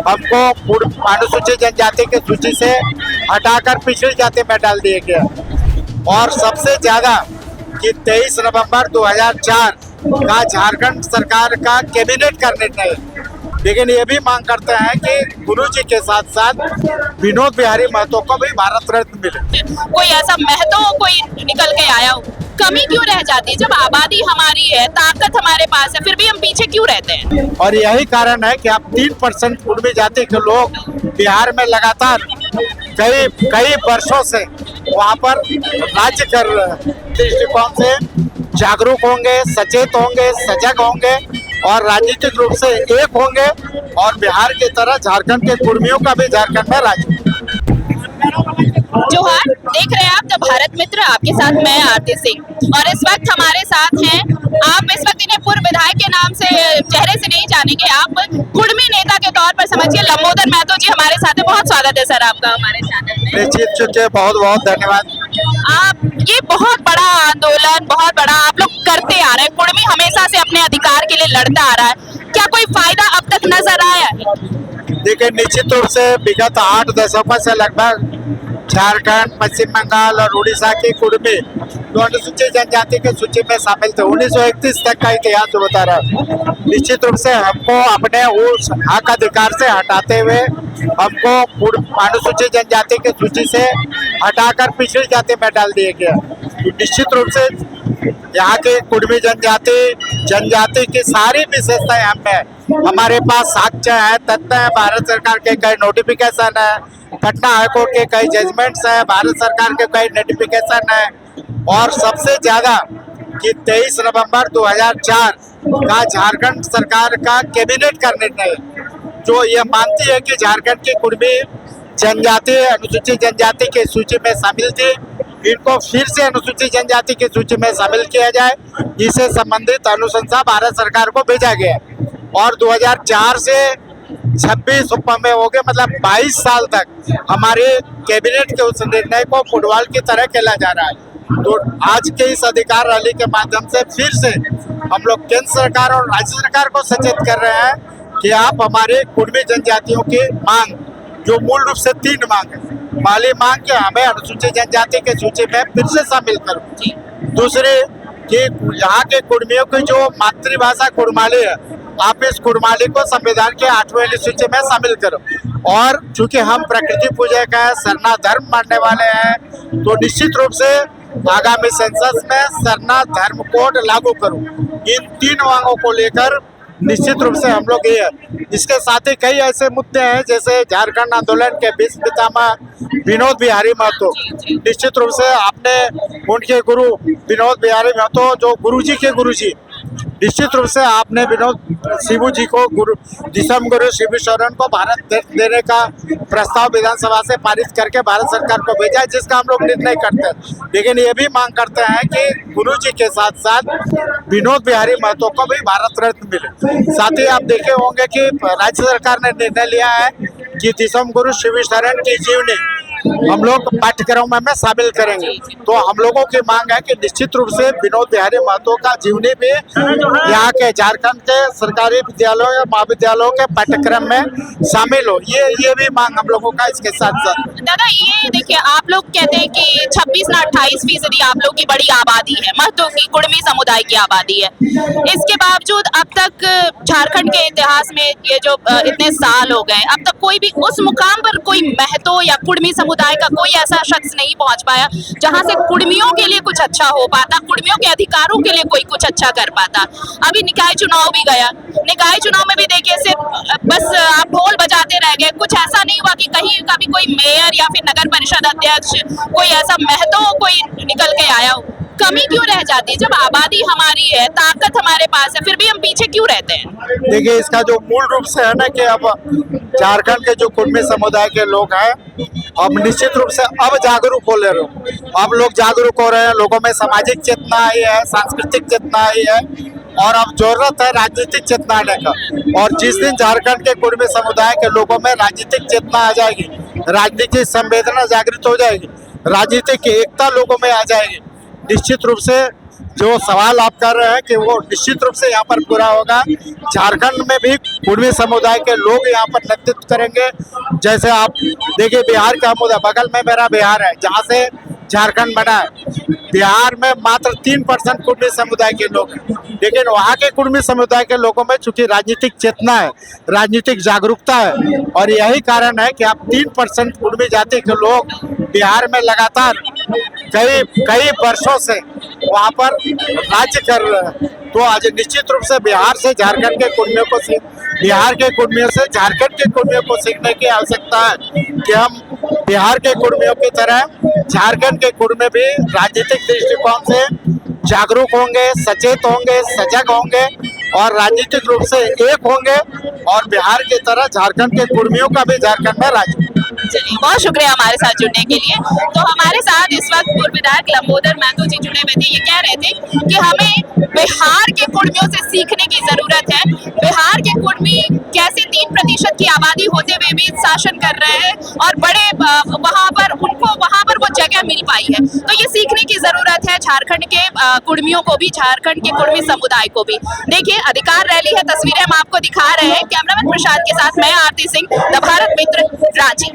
हमको अनुसूचित जनजाति की सूची से हटाकर पिछड़ी जाति में डाल दिया गया। और सबसे ज्यादा कि 23 नवंबर 2004 का झारखंड सरकार का कैबिनेट का निर्णय, लेकिन ये भी मांग करते हैं कि गुरुजी के साथ साथ विनोद बिहारी महतो को भी भारत रत्न मिले। कोई ऐसा महतो कोई निकल के आया हो, कमी क्यों रह जाती है? जब आबादी हमारी है, ताकत हमारे पास है, फिर भी हम पीछे क्यों रहते हैं? और यही कारण है कि आप 3% कुर्मी जाति के लोग बिहार में लगातार कई वर्षों से वहाँ पर राज्य कर रहे हैं। दृष्टिकोण से जागरूक होंगे, सचेत होंगे, सजग होंगे और राजनीतिक रूप से एक होंगे और बिहार की तरह झारखंड के कुर्मियों का भी झारखंड में राज्य। जोहार, देख रहे हैं आप द भारत मित्र, आपके साथ मैं आरती सिंह और इस वक्त हमारे साथ हैं, आप इस वक्त इन्हें पूर्व विधायक के नाम से चेहरे से नहीं जानेंगे, आप कुर्मी नेता के तौर पर समझिए। लंबोदर महतो जी हमारे साथ हैं, बहुत स्वागत है सर आपका हमारे चैनल में। निश्चित चुके बहुत बहुत धन्यवाद। आप ये बहुत बड़ा आंदोलन, बहुत बड़ा आप लोग करते आ रहे हैं, कुर्मी हमेशा से अपने अधिकार के लिए लड़ता आ रहा है, क्या कोई फायदा अब तक नजर आया है? देखिए, निश्चित रूप से विगत 8 दशकों से लगभग झारखंड, पश्चिम बंगाल और उड़ीसा की कुर्मी जो अनुसूचित जनजाति की सूची में शामिल थे, 1931 तक का इतिहास जो बता रहा। निश्चित रूप से हमको अपने उस हक अधिकार से हटाते हुए हमको अनुसूचित जनजाति की सूची से हटाकर पिछड़ी जाति में डाल दिया गया। तो निश्चित रूप से यहाँ के कुर्मी जनजाति की सारी विशेषताएं हम में, हमारे पास साक्ष्य है, तथ्य है, भारत सरकार के कई नोटिफिकेशन है, पटना हाईकोर्ट के कई जजमेंट्स है, भारत सरकार के कई नोटिफिकेशन है और सबसे ज्यादा कि 23 नवंबर 2004 का झारखंड सरकार का कैबिनेट का निर्णय जो ये मानती है कि झारखंड की कुर्मी जनजाति अनुसूचित जनजाति की सूची में शामिल थी, इनको फिर से अनुसूचित जनजाति की सूची में शामिल किया जाए, इससे संबंधित अनुशंसा भारत सरकार को भेजा गया और 2004 से 26 में हो गए, मतलब 22 साल तक हमारे कैबिनेट के उस निर्णय को फुटबॉल की तरह खेला जा रहा है। तो आज के इस अधिकार रैली के माध्यम से फिर से हम लोग केंद्र सरकार और राज्य सरकार को सचेत कर रहे हैं कि आप हमारे कुर्मी जनजातियों की मांग, जो मूल रूप से 3 मांग है, पहली मांग कि हमें अनुसूचित जनजाति की सूची में फिर से शामिल करो, दूसरी कि यहाँ के कुर्मियों की जो मातृभाषा कुड़माली है, आप इस कुड़माली को संविधान के 8वें अनुसूची में शामिल करो और चूंकि हम प्रकृति पूजक है, सरना धर्म मानने वाले हैं, तो निश्चित रूप से आगामी सेंसस में सरना धर्म कोड लागू करो। इन 3 मांगों को लेकर निश्चित रूप से हम लोग ये है। इसके साथ ही कई ऐसे मुद्दे हैं जैसे झारखंड आंदोलन के विश्व पितामह विनोद बिहारी महतो, निश्चित रूप से आपने उनके गुरु विनोद बिहारी महतो जो गुरुजी के गुरुजी, निश्चित रूप से आपने विनोद शिबू जी को दिसम गुरु शिबू शरण को भारत देने का प्रस्ताव विधानसभा से पारित करके भारत सरकार को भेजा, जिसका हम लोग निर्णय करते हैं। लेकिन ये भी मांग करते हैं कि गुरुजी के साथ साथ विनोद बिहारी महतो को भी भारत रत्न मिले। साथ ही आप देखे होंगे कि राज्य सरकार ने निर्णय लिया है कि दिसम गुरु शिबू शरण की जीवनी हम लोग पाठ्यक्रम में शामिल करेंगे। तो हम लोगों की मांग है कि निश्चित रूप से विनोद बिहारी महतो का जीवनी भी यहाँ के झारखंड के सरकारी विद्यालयों या महाविद्यालयों के पाठ्यक्रम में शामिल हो, ये भी मांग हम लोगों का इसके साथ साथ। दादा, ये देखिए, आप लोग कहते हैं कि 26 ना 28% आप लोग की बड़ी आबादी है, महतो की कुर्मी समुदाय की आबादी है, इसके बावजूद अब तक झारखंड के इतिहास में ये जो इतने साल हो गए, अब तक कोई भी उस मुकाम पर कोई महतो या कुर्मी समुदाय का कोई ऐसा शख्स नहीं पहुंच पाया जहां से कुर्मियों के लिए कुछ अच्छा हो पाता, कुर्मियों के अधिकारों के लिए कोई कुछ अच्छा कर पाता। अभी निकाय चुनाव भी गया, निकाय चुनाव में भी देखिए सिर्फ बस आप ढोल बजाते रह गए, कुछ ऐसा नहीं हुआ कि कहीं का भी कोई मेयर या फिर नगर परिषद अध्यक्ष, कोई ऐसा महतो कोई निकल के आया हो, कमी क्यों रह जाती है? जब आबादी हमारी है, ताकत हमारे पास है, फिर भी हम पीछे क्यों रहते हैं? देखिए, इसका जो मूल रूप से है ना कि अब झारखंड के जो कुर्मी समुदाय के लोग हैं, अब निश्चित रूप से अब जागरूक हो ले रहे हो, अब लोग जागरूक हो रहे हैं, लोगों में सामाजिक चेतना आई है, सांस्कृतिक चेतना आई है और अब जरूरत है राजनीतिक चेतना आने का। और जिस दिन झारखंड के कुर्मी समुदाय के लोगों में राजनीतिक चेतना आ जाएगी, राजनीतिक संवेदना जागृत हो जाएगी, राजनीतिक एकता लोगों में आ जाएगी, निश्चित रूप से जो सवाल आप कर रहे हैं कि वो निश्चित रूप से यहाँ पर पूरा होगा। झारखंड में भी कुर्मी समुदाय के लोग यहाँ पर नेतृत्व करेंगे। जैसे आप देखिए बिहार का मुद्दा, बगल में मेरा बिहार है जहाँ से झारखंड बना है। बिहार में मात्र 3% कुर्मी समुदाय के लोग हैं, लेकिन वहाँ के कुर्मी समुदाय के लोगों में चूंकि राजनीतिक चेतना है, राजनीतिक जागरूकता है, और यही कारण है कि आप 3% कुर्मी जाति के लोग बिहार में लगातार कई वर्षों से वहाँ पर राज्य कर रहे हैं। तो आज निश्चित रूप से बिहार से झारखंड के कुर्मियों को बिहार के कुर्मियों से झारखंड के कुर्मियों को सीखने की आवश्यकता है कि हम बिहार के कुर्मियों की तरह झारखंड के कुर्मी भी राजनीतिक दृष्टिकोण से जागरूक होंगे, सचेत होंगे, सजग होंगे और राजनीतिक रूप से एक होंगे, और बिहार की तरह झारखंड के कुर्मियों का भी झारखंड में राज। चलिए, बहुत शुक्रिया हमारे साथ जुड़ने के लिए। तो हमारे साथ इस वक्त पूर्व विधायक लंबोदर महतो जी जुड़े हुए थे। ये कह रहे थे कि हमें बिहार के कुर्मियों से सीखने की जरूरत है। बिहार के कुर्मी कैसे 3% की आबादी होते हुए भी शासन कर रहे हैं और बड़े वहाँ पर वो जगह मिल पाई है। तो ये सीखने की जरूरत है झारखंड के कुर्मियों को भी, झारखंड के कुर्मी समुदाय को भी। देखिए, अधिकार रैली है, तस्वीरें हम आपको दिखा रहे हैं। कैमरामैन प्रसाद के साथ मैं आरती सिंह, द भारत मित्र, रांची।